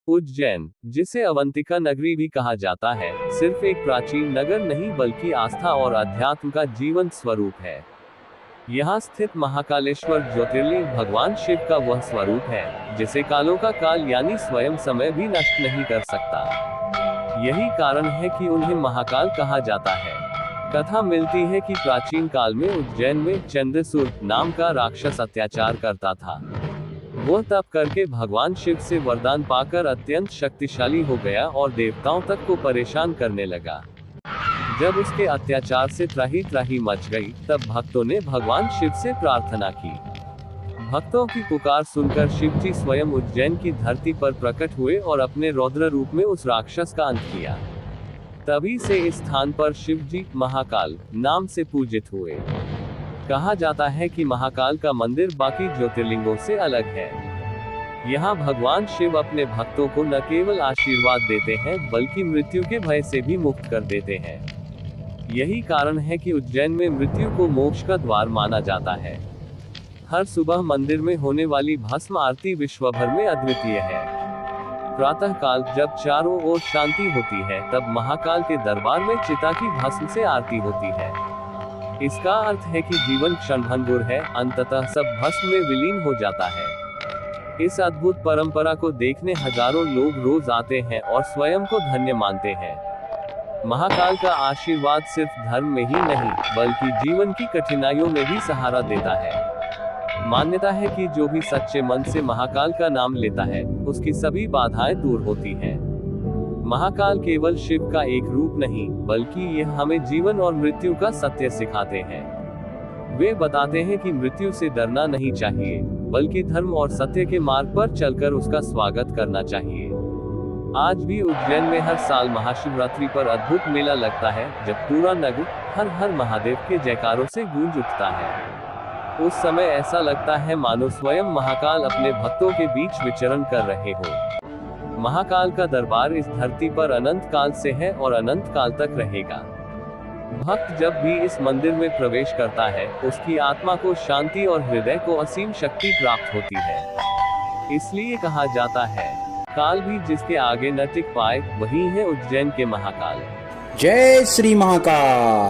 उज्जैन, जिसे अवंतिका नगरी भी कहा जाता है, सिर्फ एक प्राचीन नगर नहीं बल्कि आस्था और अध्यात्म का जीवंत स्वरूप है। यहाँ स्थित महाकालेश्वर ज्योतिर्लिंग भगवान शिव का वह स्वरूप है, जिसे कालों का काल यानी स्वयं समय भी नष्ट नहीं कर सकता। यही कारण है कि उन्हें महाकाल कहा जाता है। कथा मिलती है कि प्राचीन काल में उज्जैन में चंद्रसूर नाम का राक्षस अत्याचार करता था। वह तप करके भगवान शिव से वरदान पाकर अत्यंत शक्तिशाली हो गया और देवताओं तक को परेशान करने लगा। जब उसके अत्याचार से त्राही त्राही मच गई, तब भक्तों ने भगवान शिव से प्रार्थना की। भक्तों की पुकार सुनकर शिव जी स्वयं उज्जैन की धरती पर प्रकट हुए और अपने रौद्र रूप में उस राक्षस का अंत किया। तभी से इस स्थान पर शिव जी महाकाल नाम से पूजित हुए। कहा जाता है कि महाकाल का मंदिर बाकी ज्योतिर्लिंगों से अलग है। यहाँ भगवान शिव अपने भक्तों को न केवल आशीर्वाद देते हैं बल्कि मृत्यु के भय से भी मुक्त कर देते हैं। यही कारण है कि उज्जैन में मृत्यु को मोक्ष का द्वार माना जाता है। हर सुबह मंदिर में होने वाली भस्म आरती विश्व भर में अद्वितीय है। प्रातः काल जब चारों ओर शांति होती है, तब महाकाल के दरबार में चिता की भस्म से आरती होती है। इसका अर्थ है कि जीवन क्षणभंगुर है, अंततः सब भस्म में विलीन हो जाता है। इस अद्भुत परंपरा को देखने हजारों लोग रोज आते हैं और स्वयं को धन्य मानते हैं। महाकाल का आशीर्वाद सिर्फ धर्म में ही नहीं बल्कि जीवन की कठिनाइयों में भी सहारा देता है। मान्यता है कि जो भी सच्चे मन से महाकाल का नाम लेता है, उसकी सभी बाधाएं दूर होती हैं। महाकाल केवल शिव का एक रूप नहीं बल्कि ये हमें जीवन और मृत्यु का सत्य सिखाते हैं। वे बताते हैं कि मृत्यु से डरना नहीं चाहिए बल्कि धर्म और सत्य के मार्ग पर चलकर उसका स्वागत करना चाहिए। आज भी उज्जैन में हर साल महाशिवरात्रि पर अद्भुत मेला लगता है, जब पूरा नगर हर हर महादेव के जयकारों से गूंज उठता है। उस समय ऐसा लगता है मानो स्वयं महाकाल अपने भक्तों के बीच विचरण कर रहे हो। महाकाल का दरबार इस धरती पर अनंत काल से है और अनंत काल तक रहेगा। भक्त जब भी इस मंदिर में प्रवेश करता है, उसकी आत्मा को शांति और हृदय को असीम शक्ति प्राप्त होती है। इसलिए कहा जाता है, काल भी जिसके आगे न टिक पाए, वही है उज्जैन के महाकाल। जय श्री महाकाल।